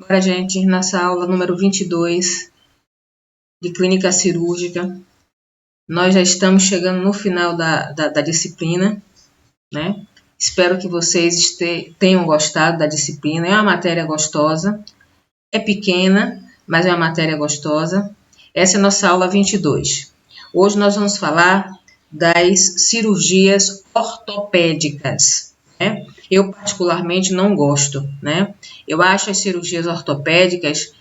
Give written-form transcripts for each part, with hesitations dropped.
Agora, gente, nessa aula número 22 de clínica cirúrgica, nós já estamos chegando no final da disciplina, né? Espero que vocês tenham gostado da disciplina. É uma matéria gostosa, é pequena, mas é uma matéria gostosa. Essa é a nossa aula 22. Hoje nós vamos falar das cirurgias ortopédicas, né? Eu particularmente não gosto, né? Eu acho as cirurgias ortopédicas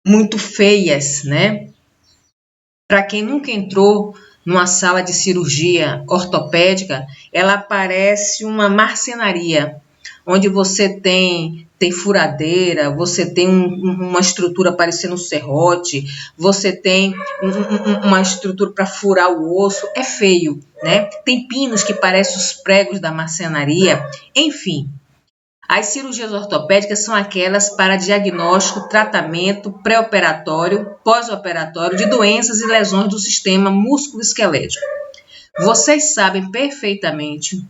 muito feias, né? Para quem nunca entrou numa sala de cirurgia ortopédica, ela parece uma marcenaria, onde você tem furadeira, você tem uma estrutura parecendo um serrote, você tem uma estrutura para furar o osso, é feio, né? Tem pinos que parecem os pregos da marcenaria, enfim. As cirurgias ortopédicas são aquelas para diagnóstico, tratamento, pré-operatório, pós-operatório de doenças e lesões do sistema músculo-esquelético. Vocês sabem perfeitamente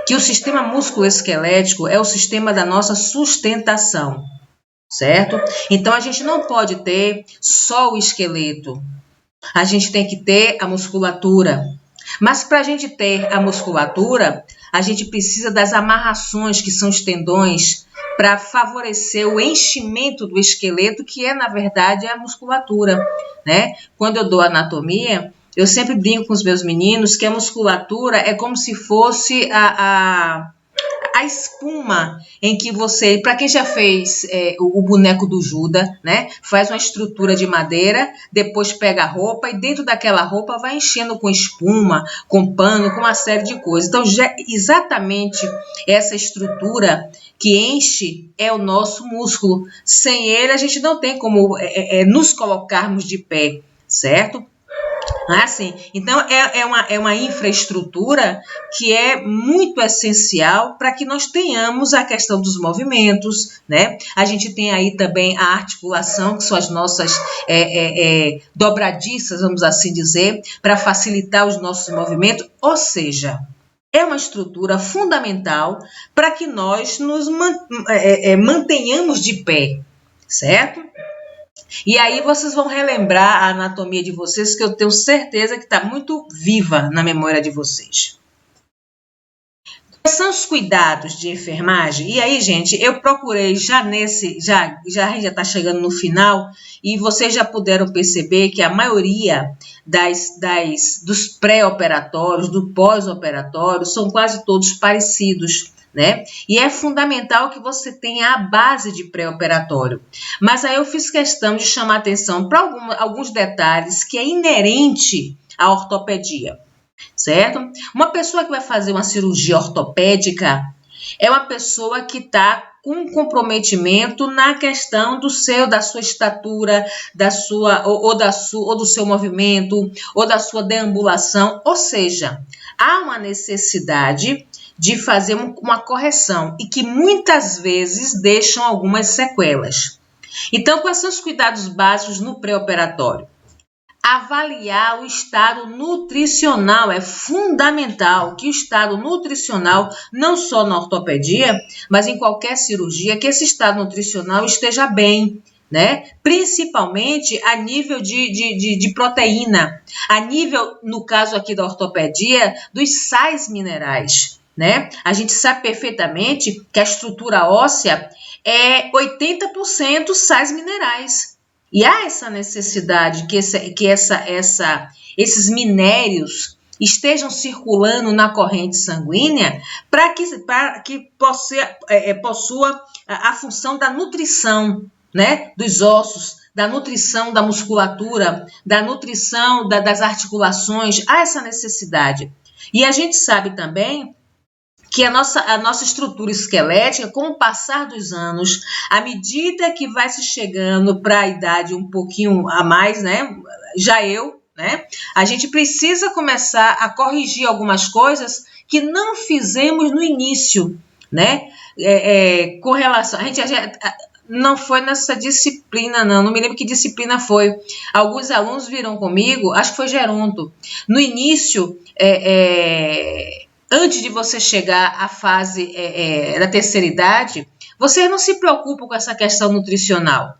que o sistema músculo-esquelético é o sistema da nossa sustentação, certo? Então, a gente não pode ter só o esqueleto. A gente tem que ter a musculatura. Mas para a gente ter a musculatura, a gente precisa das amarrações, que são os tendões, para favorecer o enchimento do esqueleto, que é, na verdade, a musculatura, né? Quando eu dou anatomia, eu sempre brinco com os meus meninos que a musculatura é como se fosse a espuma em que você, para quem já fez o boneco do Judas, né, faz uma estrutura de madeira, depois pega a roupa e dentro daquela roupa vai enchendo com espuma, com pano, com uma série de coisas. Então, exatamente essa estrutura que enche é o nosso músculo. Sem ele, a gente não tem como nos colocarmos de pé, certo? Assim, então, é uma infraestrutura que é muito essencial para que nós tenhamos a questão dos movimentos, né? A gente tem aí também a articulação, que são as nossas dobradiças, vamos assim dizer, para facilitar os nossos movimentos, ou seja, é uma estrutura fundamental para que nós nos mantenhamos de pé, certo? E aí vocês vão relembrar a anatomia de vocês, que eu tenho certeza que está muito viva na memória de vocês. Quais são os cuidados de enfermagem? E aí, gente, eu procurei já está chegando no final, e vocês já puderam perceber que a maioria dos pré-operatórios, do pós-operatório, são quase todos parecidos, né? E é fundamental que você tenha a base de pré-operatório. Mas aí eu fiz questão de chamar atenção para alguns detalhes que é inerente à ortopedia, certo? Uma pessoa que vai fazer uma cirurgia ortopédica é uma pessoa que está com comprometimento na questão da sua estatura, ou do seu movimento, ou da sua deambulação, ou seja, há uma necessidade de fazer uma correção e que muitas vezes deixam algumas sequelas. Então, quais são os cuidados básicos no pré-operatório? Avaliar o estado nutricional. É fundamental que o estado nutricional, não só na ortopedia, mas em qualquer cirurgia, que esse estado nutricional esteja bem, né? Principalmente a nível de proteína, a nível, no caso aqui da ortopedia, dos sais minerais, né? A gente sabe perfeitamente que a estrutura óssea é 80% sais minerais. E há essa necessidade que esses minérios estejam circulando na corrente sanguínea para que possua a função da nutrição, né, dos ossos, da nutrição da musculatura, da nutrição das articulações. Há essa necessidade. E a gente sabe também que a nossa estrutura esquelética, com o passar dos anos, à medida que vai se chegando para a idade um pouquinho a mais, né? Né? A gente precisa começar a corrigir algumas coisas que não fizemos no início, né? Com relação... não foi nessa disciplina, não me lembro que disciplina foi. Alguns alunos viram comigo, acho que foi geronto. No início, antes de você chegar à fase da terceira idade, Vocês não se preocupam com essa questão nutricional,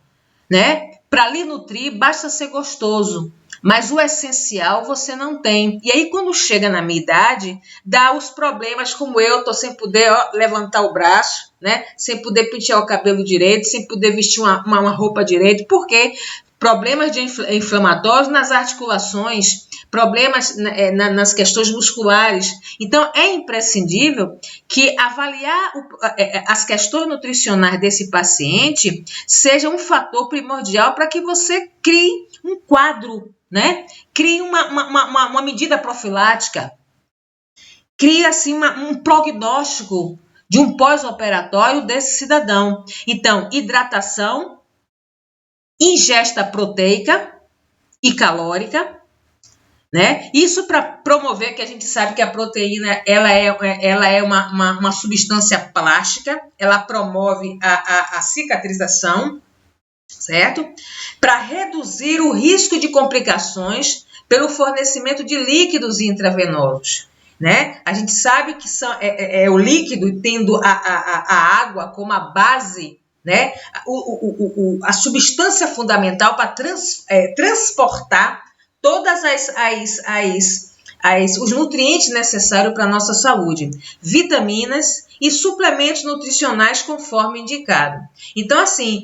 né? Para lhe nutrir, basta ser gostoso. Mas o essencial você não tem. E aí, quando chega na minha idade, dá os problemas como eu, tô sem poder levantar o braço, né? Sem poder pentear o cabelo direito, sem poder vestir uma roupa direito. Por quê? Problemas inflamatórios nas articulações, problemas nas questões musculares. Então, é imprescindível que avaliar as questões nutricionais desse paciente seja um fator primordial para que você crie um quadro, né? Crie uma medida profilática, crie assim um prognóstico de um pós-operatório desse cidadão. Então, hidratação, ingesta proteica e calórica, né? Isso para promover, que a gente sabe que a proteína ela é uma substância plástica, ela promove a cicatrização, certo? Para reduzir o risco de complicações pelo fornecimento de líquidos intravenosos, né? A gente sabe que o líquido tendo a água como a base, né? A substância fundamental para transportar todas os nutrientes necessários para a nossa saúde, vitaminas e suplementos nutricionais conforme indicado. Então, assim,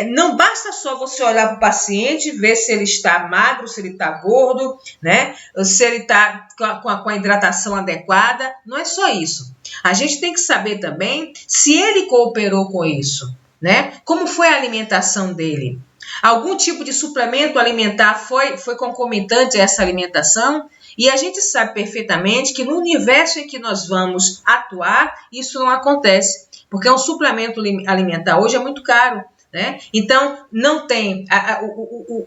não basta só você olhar para o paciente, ver se ele está magro, se ele está gordo, né? Se ele está com a hidratação adequada. Não é só isso. A gente tem que saber também se ele cooperou com isso, né? Como foi a alimentação dele? Algum tipo de suplemento alimentar foi concomitante a essa alimentação? E a gente sabe perfeitamente que no universo em que nós vamos atuar, isso não acontece, porque um suplemento alimentar hoje é muito caro, né? Então, não tem,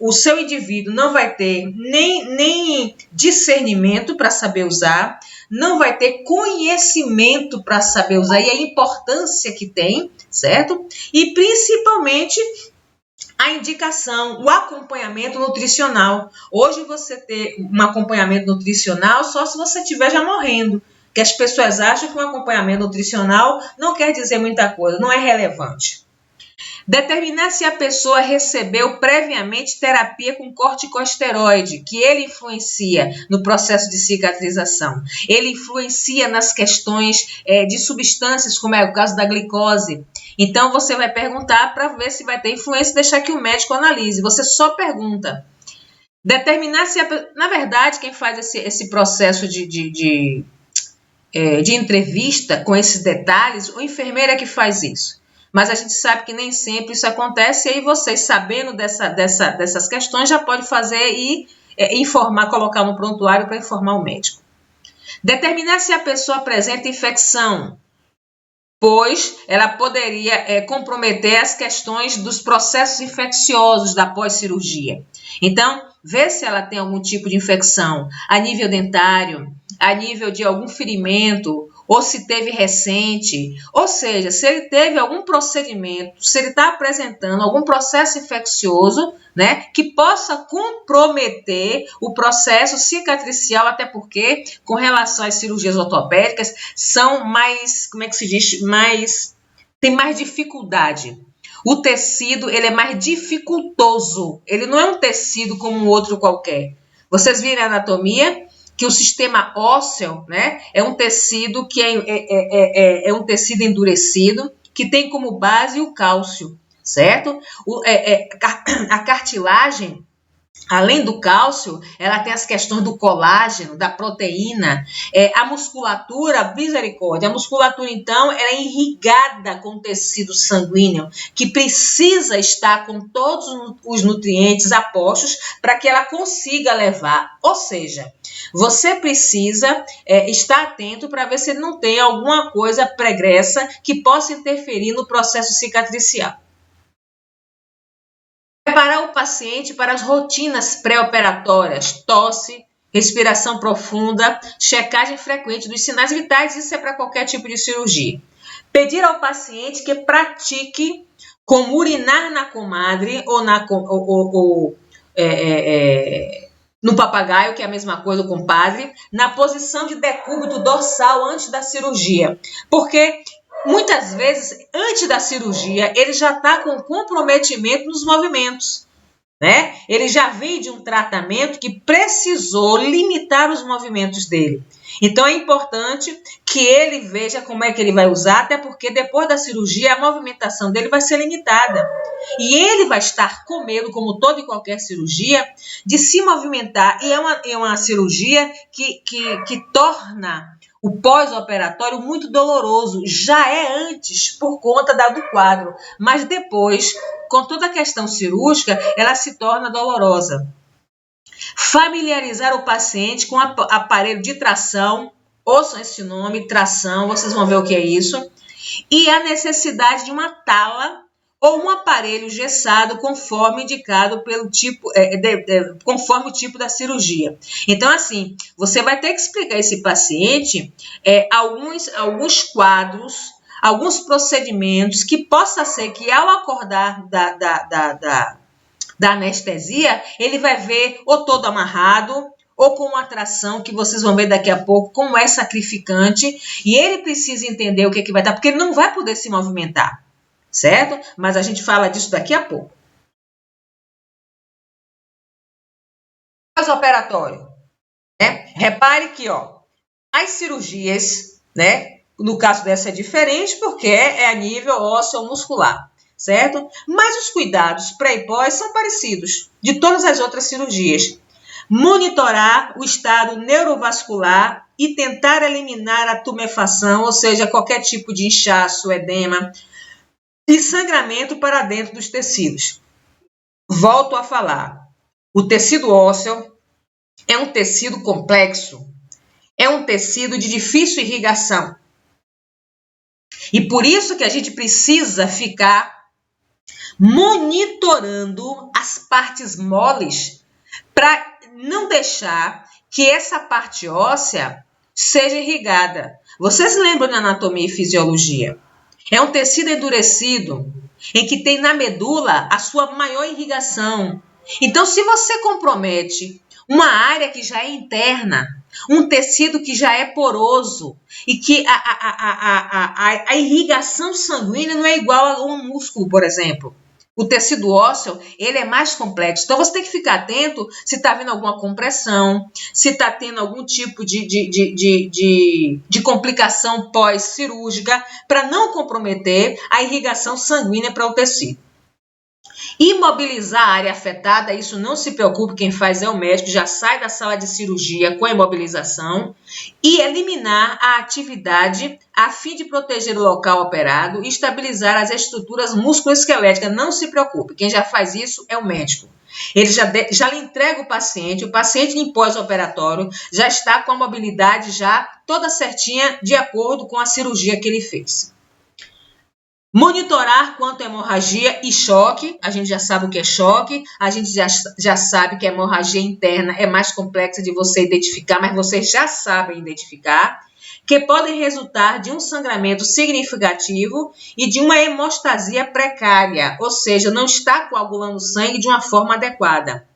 o seu indivíduo não vai ter nem discernimento para saber usar, não vai ter conhecimento para saber usar e a importância que tem, certo? E principalmente a indicação, o acompanhamento nutricional. Hoje você ter um acompanhamento nutricional só se você estiver já morrendo, que as pessoas acham que um acompanhamento nutricional não quer dizer muita coisa, não é relevante. Determinar se a pessoa recebeu previamente terapia com corticosteroide, que ele influencia no processo de cicatrização. Ele influencia nas questões de substâncias, como é o caso da glicose. Então, você vai perguntar para ver se vai ter influência e deixar que o médico analise. Você só pergunta. Determinar se... Na verdade, quem faz esse processo de entrevista com esses detalhes, o enfermeiro é que faz isso. Mas a gente sabe que nem sempre isso acontece, e aí vocês, sabendo dessas questões, já pode fazer e informar, colocar no prontuário para informar o médico. Determinar se a pessoa apresenta infecção, pois ela poderia comprometer as questões dos processos infecciosos da pós-cirurgia. Então, ver se ela tem algum tipo de infecção a nível dentário, a nível de algum ferimento, ou se teve recente, ou seja, se ele teve algum procedimento, se ele está apresentando algum processo infeccioso, né, que possa comprometer o processo cicatricial, até porque, com relação às cirurgias ortopédicas, são mais, como é que se diz, tem mais dificuldade. O tecido, ele é mais dificultoso, ele não é um tecido como um outro qualquer. Vocês viram a anatomia? Que o sistema ósseo, né, é um tecido que é um tecido endurecido, que tem como base o cálcio, certo? A cartilagem, além do cálcio, ela tem as questões do colágeno, da proteína, a musculatura, misericórdia, a musculatura, então, ela é irrigada com tecido sanguíneo, que precisa estar com todos os nutrientes apostos para que ela consiga levar, ou seja, você precisa estar atento para ver se não tem alguma coisa pregressa que possa interferir no processo cicatricial. Preparar o paciente para as rotinas pré-operatórias, tosse, respiração profunda, checagem frequente dos sinais vitais, isso é para qualquer tipo de cirurgia. Pedir ao paciente que pratique como urinar na comadre ou no papagaio, que é a mesma coisa, o compadre, na posição de decúbito dorsal antes da cirurgia. Porque muitas vezes, antes da cirurgia, ele já está com comprometimento nos movimentos, né? Ele já vem de um tratamento que precisou limitar os movimentos dele. Então, é importante que ele veja como é que ele vai usar, até porque depois da cirurgia a movimentação dele vai ser limitada. E ele vai estar com medo, como toda e qualquer cirurgia, de se movimentar. E é uma cirurgia que torna o pós-operatório muito doloroso. Já é antes, por conta do quadro, mas depois, com toda a questão cirúrgica, ela se torna dolorosa. Familiarizar o paciente com aparelho de tração, ouçam esse nome, tração, vocês vão ver o que é isso, e a necessidade de uma tala ou um aparelho gessado conforme indicado pelo tipo, conforme o tipo da cirurgia. Então, assim, você vai ter que explicar a esse paciente alguns quadros, alguns procedimentos que possa ser que ao acordar da anestesia, ele vai ver ou todo amarrado, ou com uma tração, que vocês vão ver daqui a pouco, como é sacrificante, e ele precisa entender o que vai dar, porque ele não vai poder se movimentar, certo? Mas a gente fala disso daqui a pouco. Pós-operatório, né? Repare que, as cirurgias, né? No caso dessa é diferente, porque é a nível ósseo-muscular, certo? Mas os cuidados pré e pós são parecidos de todas as outras cirurgias. Monitorar o estado neurovascular e tentar eliminar a tumefação, ou seja, qualquer tipo de inchaço, edema e sangramento para dentro dos tecidos. Volto a falar, o tecido ósseo é um tecido complexo, é um tecido de difícil irrigação. E por isso que a gente precisa ficar monitorando as partes moles para não deixar que essa parte óssea seja irrigada. Vocês lembram da anatomia e fisiologia? É um tecido endurecido, em que tem na medula a sua maior irrigação. Então, se você compromete uma área que já é interna, um tecido que já é poroso e que a irrigação sanguínea não é igual a um músculo, por exemplo. O tecido ósseo, ele é mais complexo. Então, você tem que ficar atento se está havendo alguma compressão, se está tendo algum tipo de complicação pós-cirúrgica, para não comprometer a irrigação sanguínea para o tecido. Imobilizar a área afetada, isso não se preocupe, quem faz é o médico, já sai da sala de cirurgia com a imobilização, e eliminar a atividade a fim de proteger o local operado e estabilizar as estruturas musculoesqueléticas. Não se preocupe, quem já faz isso é o médico. Ele já lhe entrega o paciente em pós-operatório já está com a mobilidade já toda certinha de acordo com a cirurgia que ele fez. Monitorar quanto a hemorragia e choque, a gente já sabe o que é choque, a gente já sabe que a hemorragia interna é mais complexa de você identificar, mas vocês já sabem identificar, que podem resultar de um sangramento significativo e de uma hemostasia precária, ou seja, não está coagulando sangue de uma forma adequada,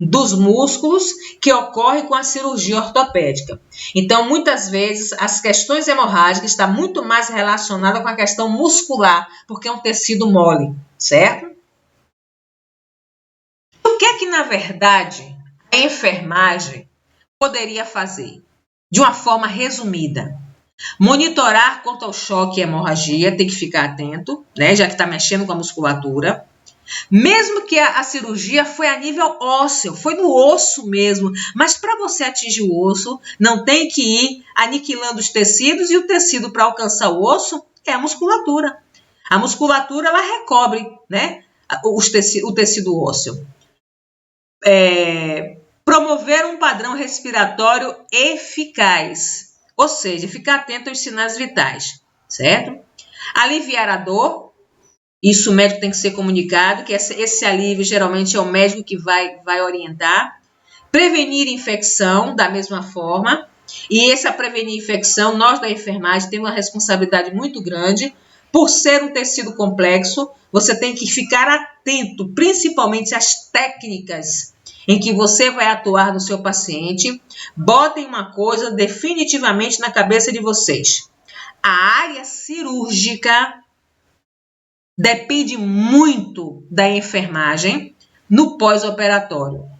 dos músculos que ocorre com a cirurgia ortopédica. Então, muitas vezes, as questões hemorrágicas estão muito mais relacionadas com a questão muscular, porque é um tecido mole, certo? O que é que, na verdade, a enfermagem poderia fazer? De uma forma resumida, monitorar quanto ao choque e hemorragia, tem que ficar atento, né, já que está mexendo com a musculatura. Mesmo que a cirurgia foi a nível ósseo, foi no osso mesmo, mas para você atingir o osso, não tem que ir aniquilando os tecidos, e o tecido para alcançar o osso é a musculatura. A musculatura, ela recobre, né, o tecido ósseo. Promover um padrão respiratório eficaz, ou seja, ficar atento aos sinais vitais, certo? Aliviar a dor. Isso o médico tem que ser comunicado, que esse alívio geralmente é o médico que vai orientar. Prevenir infecção, da mesma forma. E essa prevenir infecção, nós da enfermagem temos uma responsabilidade muito grande. Por ser um tecido complexo, você tem que ficar atento, principalmente às técnicas em que você vai atuar no seu paciente. Botem uma coisa definitivamente na cabeça de vocês. a área cirúrgica depende muito da enfermagem no pós-operatório.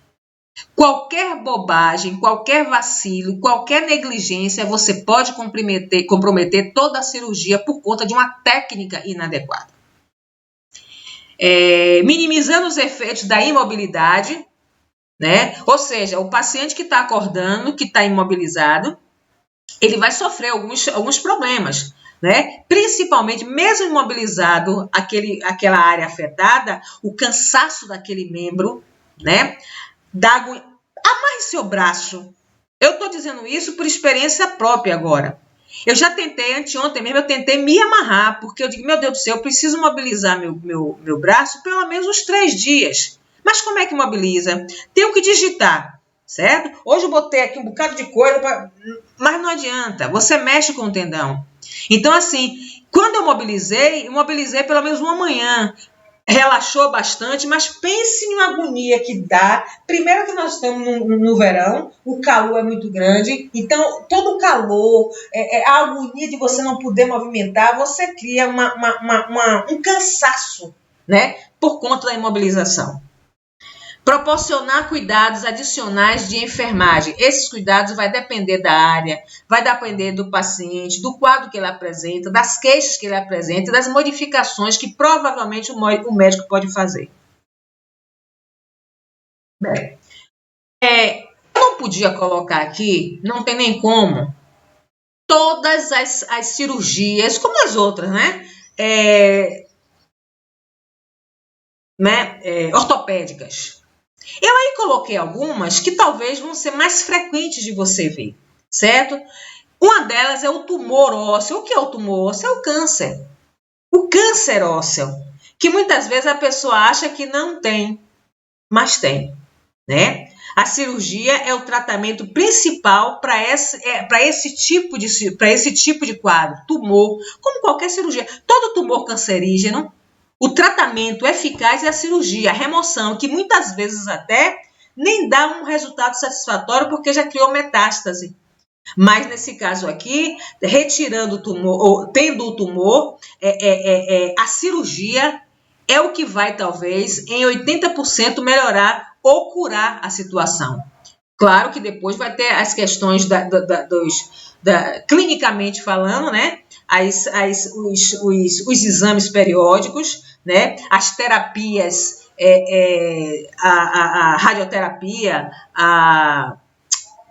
Qualquer bobagem, qualquer vacilo, qualquer negligência, você pode comprometer toda a cirurgia por conta de uma técnica inadequada. Minimizando os efeitos da imobilidade, né? Ou seja, o paciente que está acordando, que está imobilizado, ele vai sofrer alguns problemas, né? Principalmente, mesmo imobilizado, aquela área afetada, o cansaço daquele membro, né? Amarre seu braço. Eu estou dizendo isso por experiência própria agora. Eu já tentei, anteontem mesmo, eu tentei me amarrar, porque eu digo, meu Deus do céu, eu preciso mobilizar meu braço pelo menos uns 3 dias. Mas como é que mobiliza? Tenho que digitar, certo? Hoje eu botei aqui um bocado de coisa, mas não adianta, você mexe com o tendão. Então, assim, quando eu mobilizei pelo menos uma manhã. Relaxou bastante, mas pense em uma agonia que dá. Primeiro que nós estamos no verão, o calor é muito grande, então todo o calor, a agonia de você não poder movimentar, você cria um cansaço, né, por conta da imobilização. Proporcionar cuidados adicionais de enfermagem. Esses cuidados vai depender da área, vai depender do paciente, do quadro que ele apresenta, das queixas que ele apresenta, das modificações que provavelmente o médico pode fazer. Bem, eu não podia colocar aqui, não tem nem como, todas as cirurgias, como as outras, né? Ortopédicas. Eu aí coloquei algumas que talvez vão ser mais frequentes de você ver, certo? Uma delas é o tumor ósseo. O que é o tumor ósseo? É o câncer. O câncer ósseo, que muitas vezes a pessoa acha que não tem, mas tem, né? A cirurgia é o tratamento principal para esse tipo de quadro, tumor, como qualquer cirurgia. Todo tumor cancerígeno, o tratamento eficaz é a cirurgia, a remoção, que muitas vezes até nem dá um resultado satisfatório porque já criou metástase. Mas nesse caso aqui, retirando o tumor, ou tendo o tumor, a cirurgia é o que vai, talvez, em 80% melhorar ou curar a situação. Claro que depois vai ter as questões clinicamente falando, né? Os exames periódicos, né? As terapias, a radioterapia,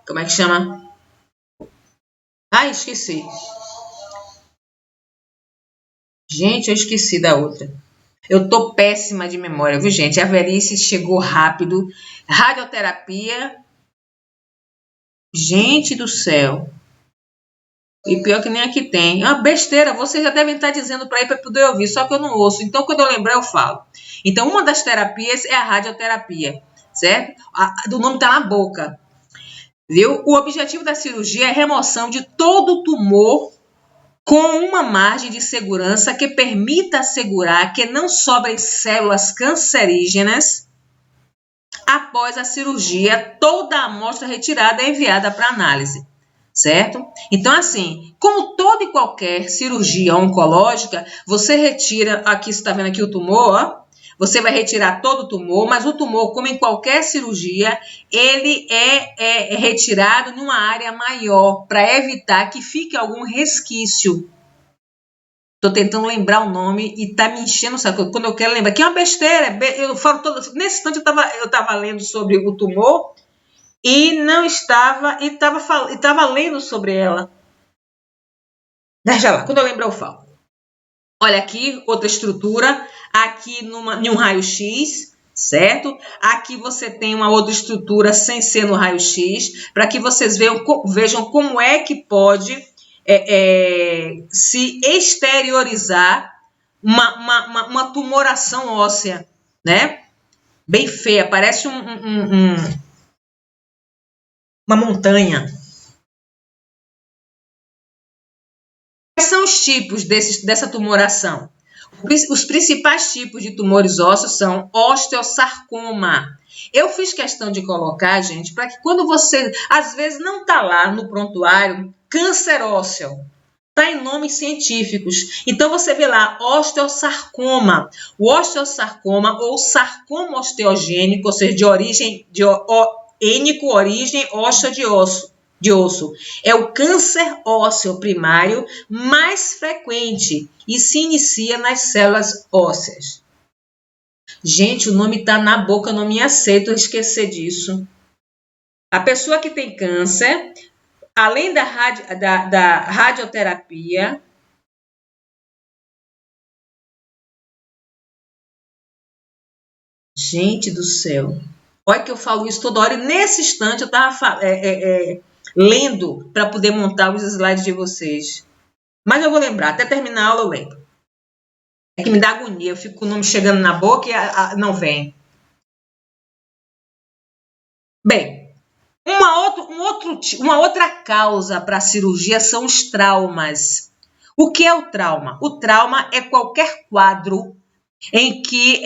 como é que chama? Esqueci. Gente, eu esqueci da outra. Eu tô péssima de memória, viu, gente? A velhice chegou rápido. Radioterapia. Gente do céu. E pior que nem aqui tem. É uma besteira, vocês já devem estar dizendo para ir para poder ouvir, só que eu não ouço. Então, quando eu lembrar, eu falo. Então, uma das terapias é a radioterapia, certo? Do nome tá na boca. Viu? O objetivo da cirurgia é a remoção de todo o tumor com uma margem de segurança que permita assegurar que não sobrem células cancerígenas. Após a cirurgia, toda a amostra retirada é enviada para análise, certo? Então, assim, como toda e qualquer cirurgia oncológica, você retira, aqui você está vendo aqui o tumor, ó, você vai retirar todo o tumor, mas o tumor, como em qualquer cirurgia, ele é retirado numa área maior para evitar que fique algum resquício. Estou tentando lembrar o nome e tá me enchendo o saco. Quando eu quero lembrar, que é uma besteira. Eu falo nesse instante eu estava lendo sobre o tumor e não estava, e estava lendo sobre ela. Deixa lá, quando eu lembro eu falo. Olha aqui, outra estrutura, aqui em um raio-x, certo? Aqui você tem uma outra estrutura sem ser no raio-x, para que vocês vejam como é que pode se exteriorizar uma tumoração óssea, né? Bem feia, parece uma montanha. Quais são os tipos dessa tumoração? Os principais tipos de tumores ósseos são osteosarcoma. Eu fiz questão de colocar, gente, para que quando você, às vezes não está lá no prontuário, câncer ósseo. Está em nomes científicos. Então, você vê lá, osteosarcoma. O osteosarcoma ou sarcoma osteogênico, ou seja, de origem ênico, origem óssea de osso. É o câncer ósseo primário mais frequente e se inicia nas células ósseas. Gente, o nome está na boca, eu não me aceito esquecer disso. A pessoa que tem câncer, além da radioterapia, gente do céu, olha que eu falo isso toda hora e nesse instante eu estava lendo para poder montar os slides de vocês. Mas eu vou lembrar, até terminar a aula eu lembro. É que me dá agonia, eu fico com o nome chegando na boca e não vem. Bem, uma outra causa para a cirurgia são os traumas. O que é o trauma? O trauma é qualquer quadro em que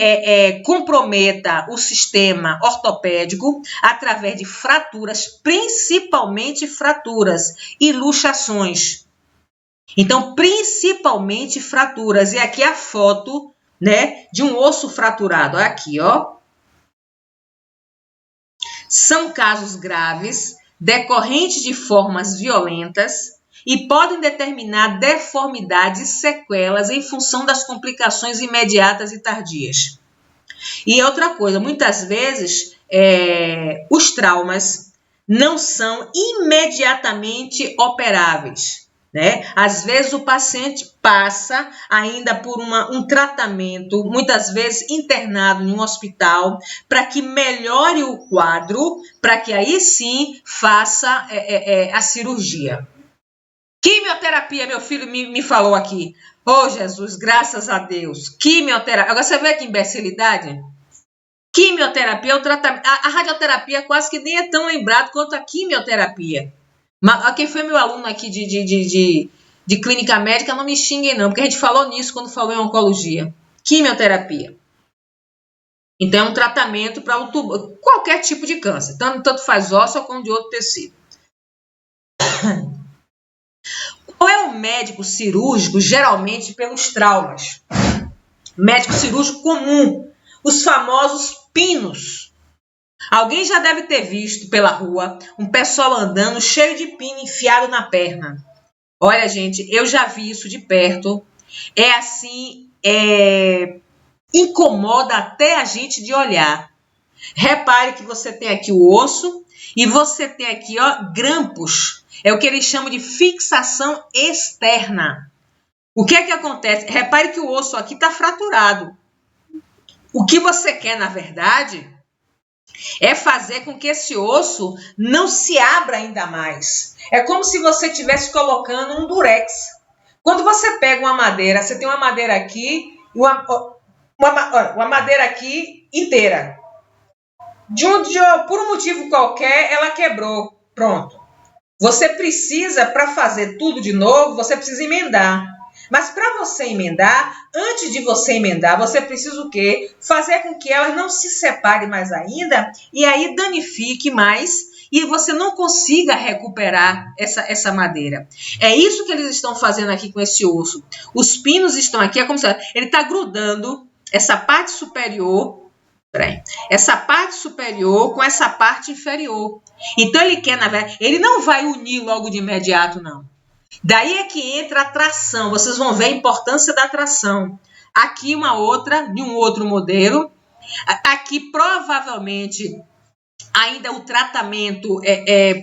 comprometa o sistema ortopédico através de fraturas, principalmente fraturas e luxações. Então, principalmente fraturas. E aqui a foto, né, de um osso fraturado. Aqui, ó. São casos graves, decorrentes de formas violentas e podem determinar deformidades e sequelas em função das complicações imediatas e tardias. E outra coisa, muitas vezes os traumas não são imediatamente operáveis. Né? Às vezes o paciente passa ainda por um tratamento, muitas vezes internado em um hospital, para que melhore o quadro, para que aí sim faça a cirurgia. Quimioterapia, meu filho me falou aqui. Oh, Jesus, graças a Deus. Quimioterapia. Agora você vê que imbecilidade? Quimioterapia é o tratamento. A radioterapia quase que nem é tão lembrado quanto a quimioterapia. Mas quem foi meu aluno aqui de clínica médica, não me xinguem não, porque a gente falou nisso quando falou em oncologia. Quimioterapia. Então, é um tratamento para qualquer tipo de câncer, tanto faz ósseo como de outro tecido. Qual é o médico cirúrgico, geralmente pelos traumas? Médico cirúrgico comum, os famosos pinos. Alguém já deve ter visto pela rua um pessoal andando cheio de pino enfiado na perna. Olha, gente, eu já vi isso de perto. É assim, incomoda até a gente de olhar. Repare que você tem aqui o osso e você tem aqui, ó, grampos. É o que eles chamam de fixação externa. O que é que acontece? Repare que o osso aqui está fraturado. O que você quer, na verdade, é fazer com que esse osso não se abra ainda mais. É como se você estivesse colocando um durex. Quando você pega uma madeira, você tem uma madeira aqui, uma madeira aqui inteira. Por um motivo qualquer, ela quebrou. Pronto. Você precisa, para fazer tudo de novo, você precisa emendar. Mas para você emendar, antes de você emendar, você precisa o quê? Fazer com que ela não se separe mais ainda e aí danifique mais e você não consiga recuperar essa madeira. É isso que eles estão fazendo aqui com esse osso. Os pinos estão aqui, é como se ele está grudando essa parte superior, essa parte superior com essa parte inferior. Então ele quer, na verdade, ele não vai unir logo de imediato, não. Daí é que entra a tração. Vocês vão ver a importância da tração. Aqui uma outra, de um outro modelo. Aqui provavelmente ainda o tratamento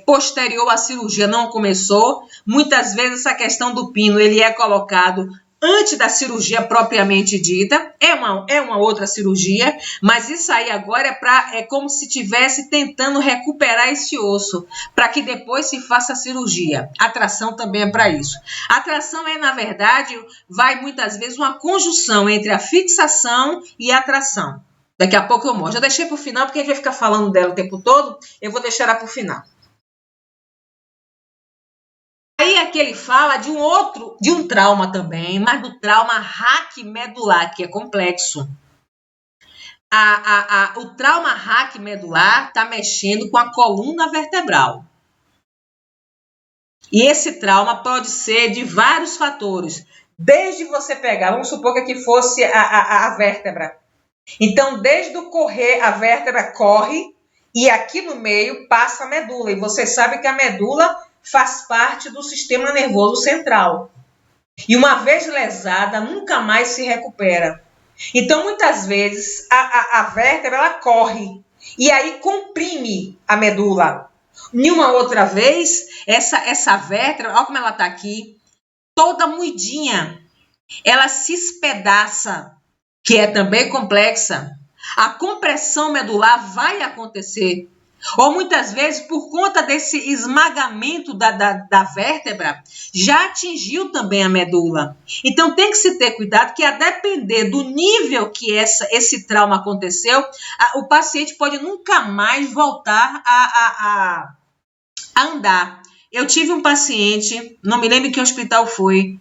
posterior à cirurgia não começou. Muitas vezes essa questão do pino ele é colocado antes da cirurgia propriamente dita, é uma outra cirurgia, mas isso aí agora é como se estivesse tentando recuperar esse osso, para que depois se faça a cirurgia. A tração também é para isso. A tração na verdade, vai muitas vezes uma conjunção entre a fixação e a tração. Daqui a pouco eu mostro. Eu deixei para o final, porque a gente vai ficar falando dela o tempo todo, eu vou deixar ela para o final. Aí aqui ele fala de um trauma também, mas do trauma raquimedular, que é complexo. O trauma raquimedular está mexendo com a coluna vertebral. E esse trauma pode ser de vários fatores. Desde você pegar, vamos supor que aqui fosse a vértebra. Então, desde o correr, a vértebra corre e aqui no meio passa a medula. E você sabe que a medula faz parte do sistema nervoso central. E uma vez lesada, nunca mais se recupera. Então, muitas vezes, a vértebra ela corre e aí comprime a medula. E uma outra vez, essa vértebra, olha como ela está aqui, toda moidinha, ela se espedaça, que é também complexa. A compressão medular vai acontecer. Ou muitas vezes, por conta desse esmagamento da vértebra, já atingiu também a medula. Então, tem que se ter cuidado que, a depender do nível que esse trauma aconteceu, o paciente pode nunca mais voltar a andar. Eu tive um paciente, não me lembro em que hospital foi,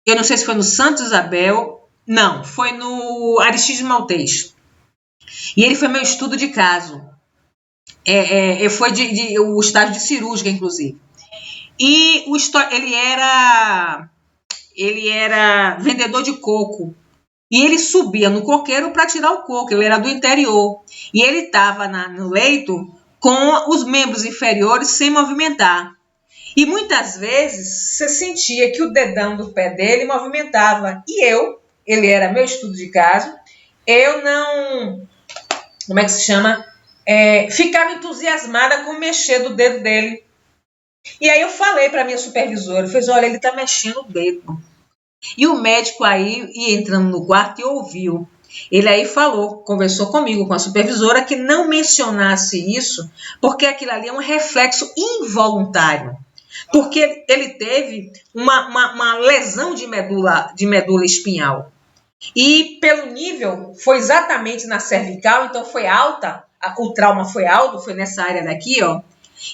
eu não sei se foi no Santa Isabel, não, foi no Aristides Maltês. E ele foi meu estudo de caso. Foi o estágio de cirúrgica, inclusive. E ele era vendedor de coco. E ele subia no coqueiro para tirar o coco, ele era do interior. E ele estava no leito com os membros inferiores sem movimentar. E muitas vezes você sentia que o dedão do pé dele movimentava. E ele era meu estudo de caso, eu não, como é que se chama? Ficava entusiasmada com mexer do dedo dele. E aí eu falei para a minha supervisora, fez, olha, ele está mexendo o dedo. E o médico aí ia entrando no quarto e ouviu. Ele aí conversou comigo, com a supervisora, que não mencionasse isso, porque aquilo ali é um reflexo involuntário. Porque ele teve uma lesão de medula espinhal. E pelo nível, foi exatamente na cervical, então foi alta, o trauma foi alto, foi nessa área daqui, ó.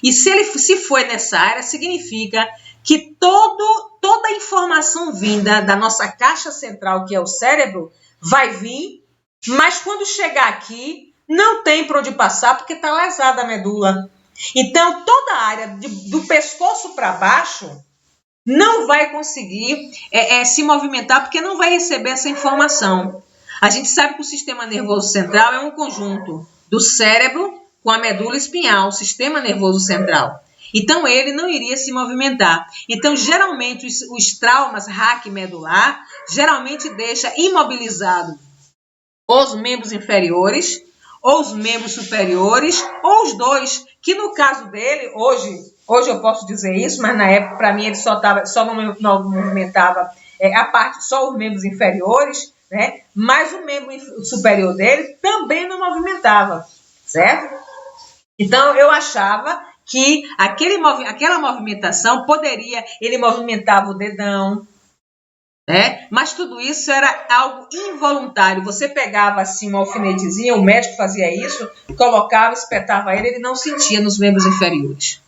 E se foi nessa área, significa que toda a informação vinda da nossa caixa central, que é o cérebro, vai vir, mas quando chegar aqui, não tem para onde passar, porque está lesada a medula. Então, toda a área do pescoço para baixo não vai conseguir se movimentar, porque não vai receber essa informação. A gente sabe que o sistema nervoso central é um conjunto do cérebro com a medula espinhal, o sistema nervoso central. Então, ele não iria se movimentar. Então, geralmente, os traumas raquimedular, geralmente deixa imobilizado os membros inferiores, ou os membros superiores, ou os dois, que no caso dele, hoje eu posso dizer isso, mas na época, para mim, ele só não movimentava a parte, só os membros inferiores, né? Mas o membro superior dele também não movimentava, certo? Então, eu achava que aquela movimentação ele movimentava o dedão, né? Mas tudo isso era algo involuntário. Você pegava assim uma alfinetezinha, o médico fazia isso, colocava, espetava ele não sentia nos membros inferiores.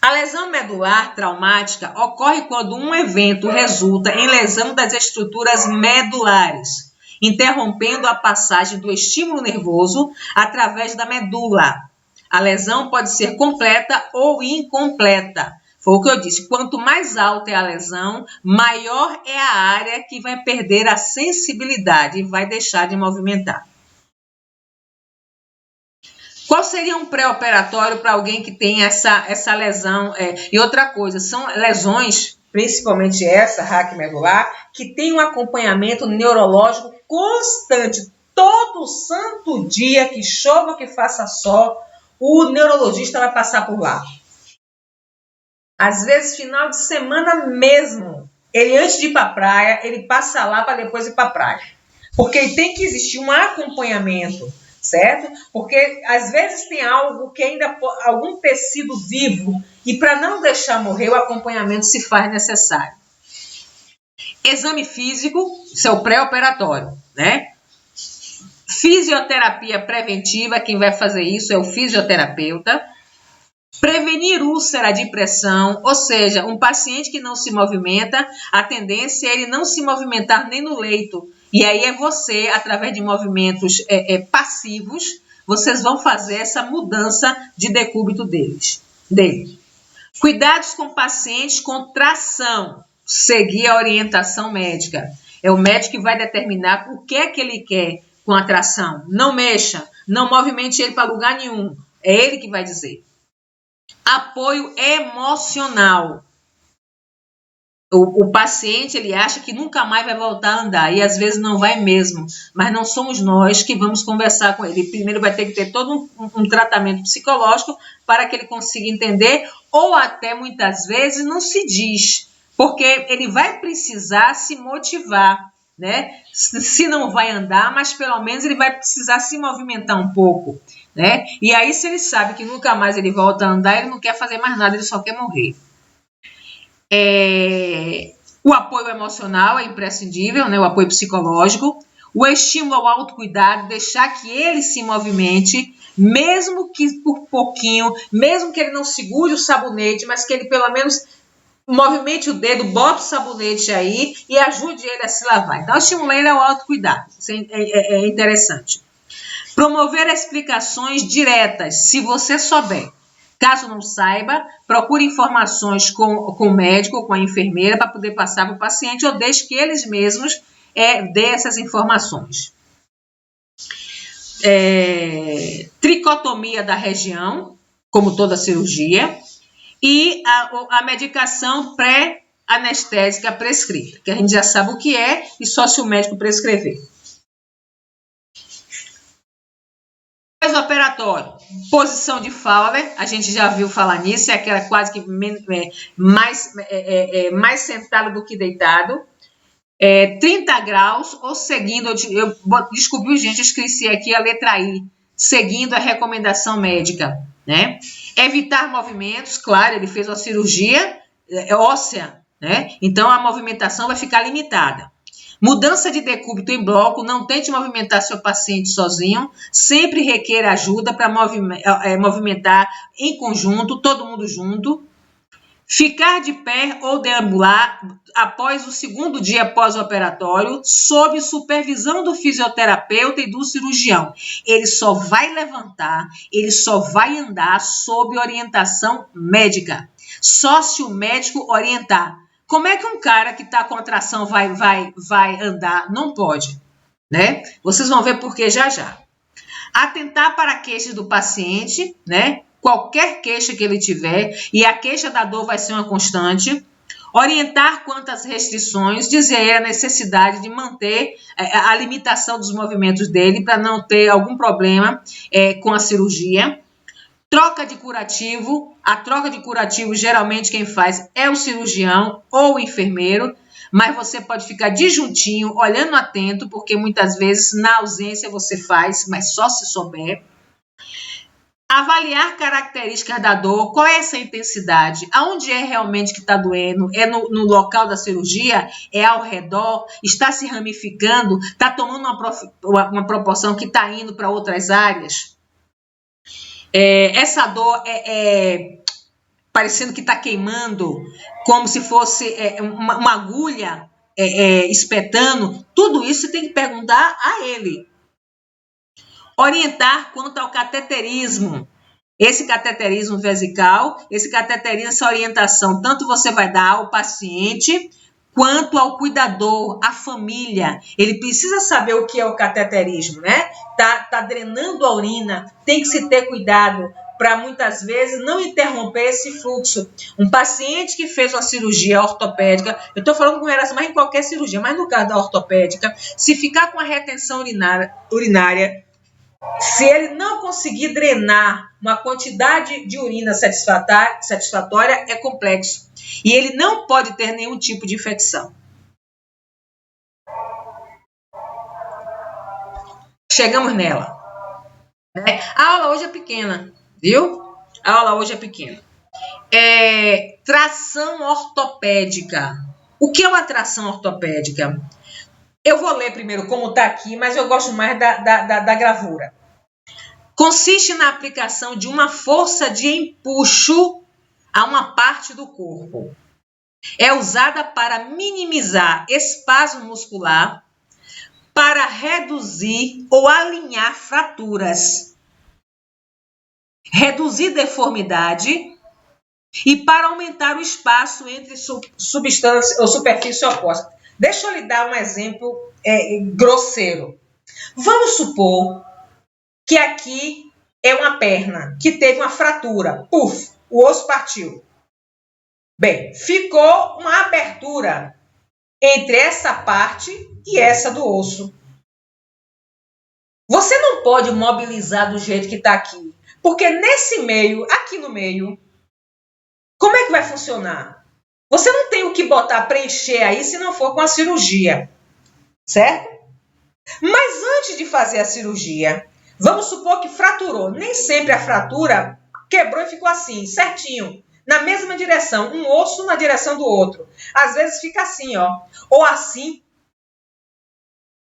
A lesão medular traumática ocorre quando um evento resulta em lesão das estruturas medulares, interrompendo a passagem do estímulo nervoso através da medula. A lesão pode ser completa ou incompleta. Foi o que eu disse, quanto mais alta é a lesão, maior é a área que vai perder a sensibilidade e vai deixar de movimentar. Qual seria um pré-operatório para alguém que tem essa lesão? E outra coisa, são lesões, principalmente essa, raquimedular, que tem um acompanhamento neurológico constante. Todo santo dia, que chova, que faça sol, o neurologista vai passar por lá. Às vezes, final de semana mesmo, ele antes de ir para a praia, ele passa lá para depois ir para a praia. Porque tem que existir um acompanhamento, certo? Porque às vezes tem algo que ainda, algum tecido vivo, e para não deixar morrer, o acompanhamento se faz necessário. Exame físico, isso é o pré-operatório, né? Fisioterapia preventiva, quem vai fazer isso é o fisioterapeuta. Prevenir úlcera de pressão, ou seja, um paciente que não se movimenta, a tendência é ele não se movimentar nem no leito. E aí é você, através de movimentos passivos, vocês vão fazer essa mudança de decúbito dele. Cuidados com pacientes com tração. Seguir a orientação médica. É o médico que vai determinar o que é que ele quer com a tração. Não mexa, não movimente ele para lugar nenhum. É ele que vai dizer. Apoio emocional. O paciente, ele acha que nunca mais vai voltar a andar, e às vezes não vai mesmo, mas não somos nós que vamos conversar com ele. Primeiro vai ter que ter todo um tratamento psicológico para que ele consiga entender, ou até muitas vezes não se diz, porque ele vai precisar se motivar, né? Se não vai andar, mas pelo menos ele vai precisar se movimentar um pouco, né? E aí, se ele sabe que nunca mais ele volta a andar, ele não quer fazer mais nada, ele só quer morrer. O apoio emocional é imprescindível, né? O apoio psicológico, o estímulo ao autocuidado, deixar que ele se movimente, mesmo que por pouquinho, mesmo que ele não segure o sabonete, mas que ele pelo menos movimente o dedo, bota o sabonete aí e ajude ele a se lavar. Então, estimular ele ao autocuidado. Isso é interessante. Promover explicações diretas, se você souber. Caso não saiba, procure informações com o médico ou com a enfermeira para poder passar para o paciente ou deixe que eles mesmos dê essas informações. Tricotomia da região, como toda cirurgia, e a medicação pré-anestésica prescrita, que a gente já sabe o que é e só se o médico prescrever. Pós-operatório, posição de Fowler, a gente já viu falar nisso, é aquela quase que mais sentado do que deitado. 30 graus ou seguindo, eu descobri, gente, eu esqueci aqui a letra I, seguindo a recomendação médica, né? Evitar movimentos, claro, ele fez uma cirurgia óssea, né? Então a movimentação vai ficar limitada. Mudança de decúbito em bloco, não tente movimentar seu paciente sozinho, sempre requer ajuda para movimentar em conjunto, todo mundo junto. Ficar de pé ou deambular após o segundo dia pós-operatório, sob supervisão do fisioterapeuta e do cirurgião. Ele só vai levantar, ele só vai andar sob orientação médica. Só se o médico orientar. Como é que um cara que está com tração vai andar? Não pode, né? Vocês vão ver por que já já. Atentar para a queixa do paciente, né? Qualquer queixa que ele tiver, e a queixa da dor vai ser uma constante. Orientar quanto às restrições, dizer a necessidade de manter a limitação dos movimentos dele para não ter algum problema com a cirurgia. Troca de curativo, a troca de curativo geralmente quem faz é o cirurgião ou o enfermeiro, mas você pode ficar disjuntinho, olhando atento, porque muitas vezes na ausência você faz, mas só se souber. Avaliar características da dor, qual é essa intensidade, aonde é realmente que está doendo, é no local da cirurgia, é ao redor, está se ramificando, está tomando uma proporção que está indo para outras áreas. Essa dor parecendo que está queimando, como se fosse uma agulha espetando. Tudo isso você tem que perguntar a ele. Orientar quanto ao cateterismo. Esse cateterismo vesical, essa orientação, tanto você vai dar ao paciente quanto ao cuidador, à família. Ele precisa saber o que é o cateterismo, né? Tá drenando a urina, tem que se ter cuidado para muitas vezes não interromper esse fluxo. Um paciente que fez uma cirurgia ortopédica, eu estou falando com relação mais em qualquer cirurgia, mas no caso da ortopédica, se ficar com a retenção urinária, se ele não conseguir drenar uma quantidade de urina satisfatória, é complexo. E ele não pode ter nenhum tipo de infecção. Chegamos nela. A aula hoje é pequena, viu? A aula hoje é pequena. Tração ortopédica. O que é uma tração ortopédica? Eu vou ler primeiro como está aqui, mas eu gosto mais da gravura. Consiste na aplicação de uma força de empuxo a uma parte do corpo. É usada para minimizar espasmo muscular, para reduzir ou alinhar fraturas, reduzir deformidade e para aumentar o espaço entre substância ou superfície oposta. Deixa eu lhe dar um exemplo grosseiro. Vamos supor que aqui é uma perna que teve uma fratura. Puf, o osso partiu. Bem, ficou uma abertura entre essa parte e essa do osso. Você não pode mobilizar do jeito que está aqui, porque nesse meio, aqui no meio, como é que vai funcionar? Você não tem o que botar, preencher aí se não for com a cirurgia, certo? Mas antes de fazer a cirurgia, vamos supor que fraturou. Nem sempre a fratura quebrou e ficou assim, certinho, na mesma direção, um osso na direção do outro. Às vezes fica assim, ó, ou assim.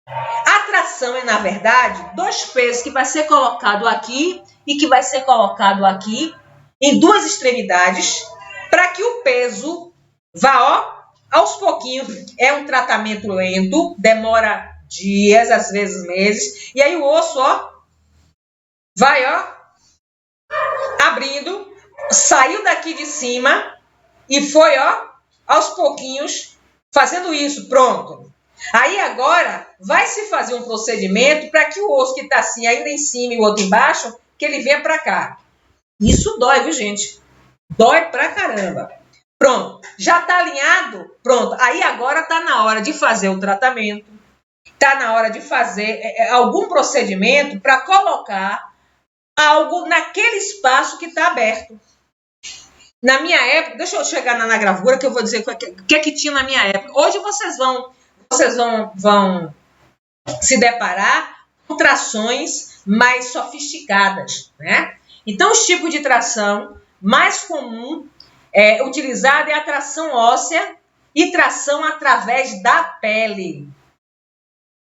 A tração é, na verdade, dois pesos que vai ser colocado aqui e que vai ser colocado aqui em duas extremidades para que o peso vá, ó, aos pouquinhos. É um tratamento lento, demora dias, às vezes meses. E aí o osso, ó, vai, ó, abrindo, saiu daqui de cima e foi, ó, aos pouquinhos fazendo isso. Pronto. Aí agora vai se fazer um procedimento para que o osso que está assim ainda em cima e o outro embaixo, que ele venha para cá. Isso dói, viu, gente? Dói pra caramba. Pronto, já está alinhado? Pronto. Aí agora está na hora de fazer o tratamento. Está na hora de fazer algum procedimento para colocar algo naquele espaço que está aberto. Na minha época, deixa eu chegar na gravura que eu vou dizer o que tinha na minha época. Hoje vocês vão se deparar com trações mais sofisticadas, né? Então, os tipos de tração mais comum utilizado é a tração óssea e tração através da pele.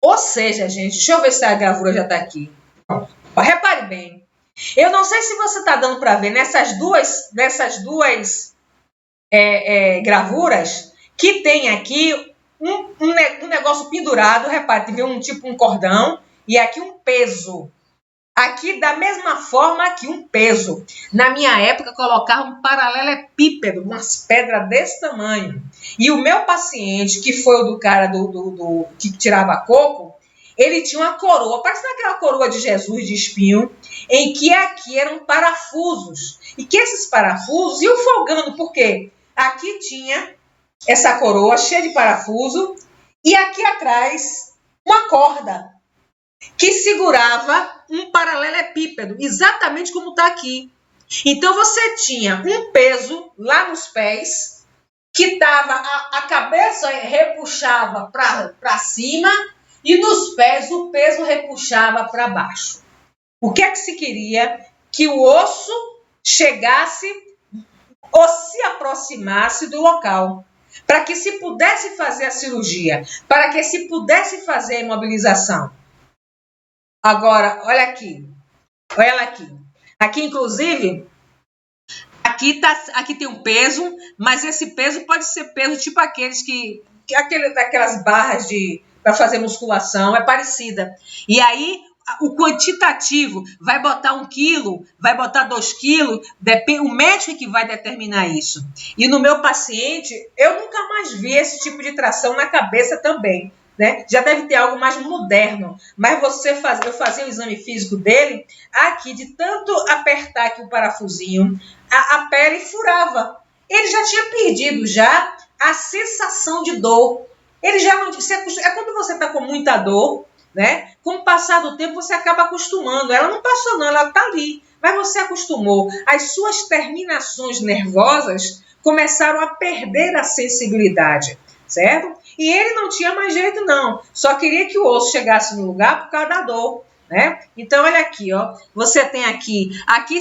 Ou seja, gente, deixa eu ver se a gravura já está aqui. Repare bem. Eu não sei se você está dando para ver nessas duas gravuras que tem aqui um negócio pendurado, repare, tem um cordão e aqui um peso. Aqui, da mesma forma, aqui um peso. Na minha época, colocava um paralelepípedo, umas pedras desse tamanho. E o meu paciente, que foi o do cara que tirava coco, ele tinha uma coroa, parece aquela coroa de Jesus de espinho, em que aqui eram parafusos. E que esses parafusos iam folgando, porque aqui tinha essa coroa cheia de parafuso e aqui atrás uma corda que segurava um paralelepípedo, exatamente como está aqui. Então você tinha um peso lá nos pés, que estava, a cabeça repuxava para cima e nos pés o peso repuxava para baixo. O que é que se queria? Que o osso chegasse ou se aproximasse do local, para que se pudesse fazer a cirurgia, para que se pudesse fazer a imobilização. Agora, olha aqui. Olha ela aqui. Aqui, inclusive, aqui tem um peso, mas esse peso pode ser peso tipo aqueles daquelas barras para fazer musculação, é parecida. E aí, o quantitativo vai botar 1 quilo, vai botar 2 quilos, depende, o médico que vai determinar isso. E no meu paciente, eu nunca mais vi esse tipo de tração na cabeça também. Né? Já deve ter algo mais moderno, mas eu fazia o exame físico dele, aqui, de tanto apertar aqui o parafusinho, a pele furava. Ele já tinha perdido já a sensação de dor. Ele já não... É quando você está com muita dor, né? Com o passar do tempo, você acaba acostumando. Ela não passou não, ela está ali, mas você acostumou. As suas terminações nervosas começaram a perder a sensibilidade, certo? E ele não tinha mais jeito, não. Só queria que o osso chegasse no lugar por causa da dor, né? Então, olha aqui, ó. Você tem aqui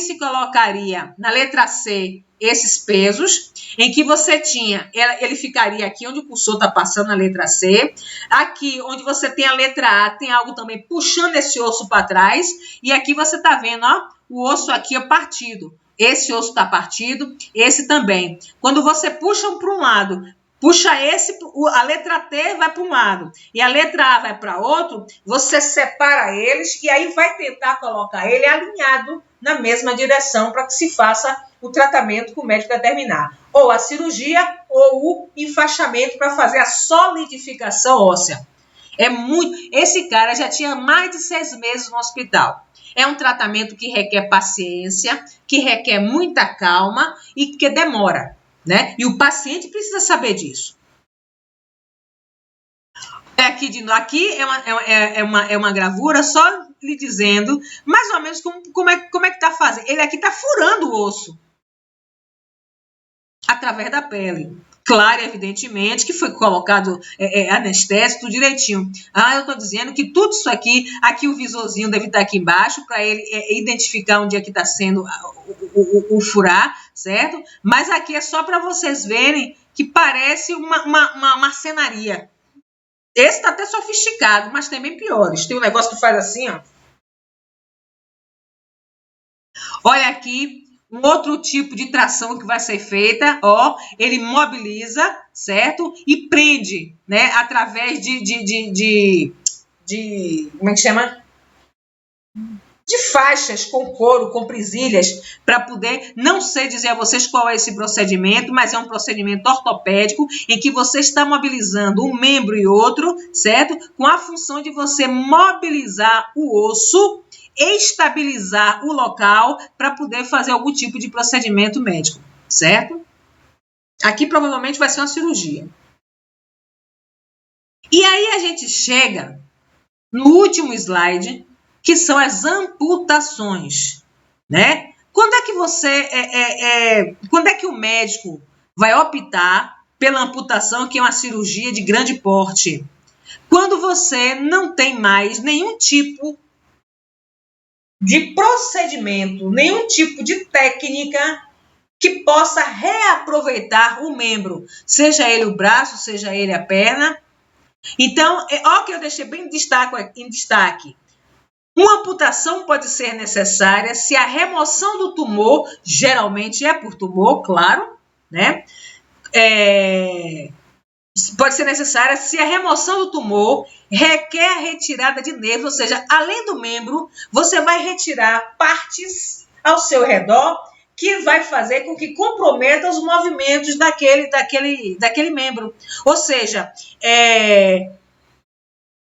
se colocaria na letra C esses pesos, em que você tinha, ele ficaria aqui onde o cursor está passando na letra C. Aqui, onde você tem a letra A, tem algo também puxando esse osso para trás. E aqui você está vendo, ó, o osso aqui é partido. Esse osso está partido, esse também. Quando você puxa para um lado, puxa a letra T vai para um lado e a letra A vai para outro, você separa eles e aí vai tentar colocar ele alinhado na mesma direção para que se faça o tratamento que o médico determinar. Ou a cirurgia ou o enfaixamento para fazer a solidificação óssea. Esse cara já tinha mais de 6 meses no hospital. É um tratamento que requer paciência, que requer muita calma e que demora, né? E o paciente precisa saber disso. Aqui é uma gravura só lhe dizendo mais ou menos como é que está fazendo. Ele aqui está furando o osso através da pele. Claro, evidentemente, que foi colocado anestésico, tudo direitinho. Eu estou dizendo que tudo isso aqui o visorzinho deve estar aqui embaixo, para ele identificar onde é que está sendo o furar, certo? Mas aqui é só para vocês verem que parece uma marcenaria. Esse está até sofisticado, mas tem bem piores. Tem um negócio que faz assim, ó. Olha aqui. Um outro tipo de tração que vai ser feita, ó, ele mobiliza, certo? E prende, né? Através como é que chama? De faixas com couro, com presilhas, para poder, não sei dizer a vocês qual é esse procedimento, mas é um procedimento ortopédico em que você está mobilizando um membro e outro, certo? Com a função de você mobilizar o osso, estabilizar o local para poder fazer algum tipo de procedimento médico, certo? Aqui provavelmente vai ser uma cirurgia. E aí a gente chega no último slide, que são as amputações, né? Quando é que o médico vai optar pela amputação, que é uma cirurgia de grande porte? Quando você não tem mais nenhum tipo de procedimento, nenhum tipo de técnica que possa reaproveitar o membro, seja ele o braço, seja ele a perna. Então, olha o que eu deixei bem em destaque. Uma amputação pode ser necessária se a remoção do tumor, geralmente é por tumor, claro, né? Pode ser necessária se a remoção do tumor requer a retirada de nervos, ou seja, além do membro, você vai retirar partes ao seu redor que vai fazer com que comprometa os movimentos daquele membro. Ou seja,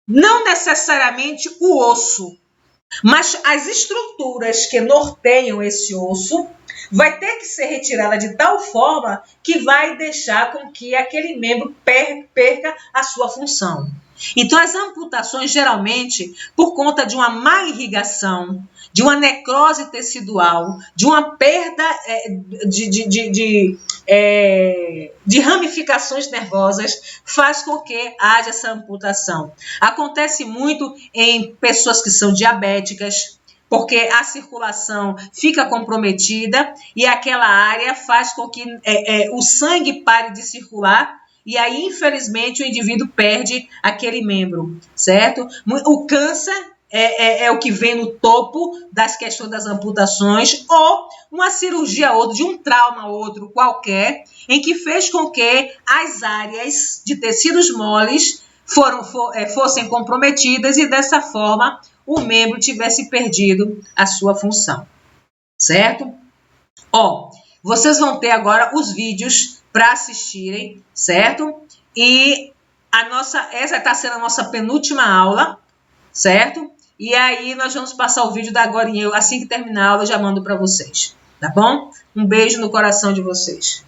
não necessariamente o osso, mas as estruturas que norteiam esse osso vai ter que ser retirada de tal forma que vai deixar com que aquele membro perca a sua função. Então, as amputações, geralmente, por conta de uma má irrigação, de uma necrose tecidual, de uma perda de ramificações nervosas, faz com que haja essa amputação. Acontece muito em pessoas que são diabéticas, porque a circulação fica comprometida e aquela área faz com que o sangue pare de circular e aí, infelizmente, o indivíduo perde aquele membro, certo? O câncer é o que vem no topo das questões das amputações, ou uma cirurgia ou de um trauma outro qualquer, em que fez com que as áreas de tecidos moles fossem comprometidas e, dessa forma, o membro tivesse perdido a sua função, certo? Vocês vão ter agora os vídeos para assistirem, certo? E essa está sendo a nossa penúltima aula, certo? E aí nós vamos passar o vídeo da agora, assim que terminar a aula eu já mando para vocês, tá bom? Um beijo no coração de vocês.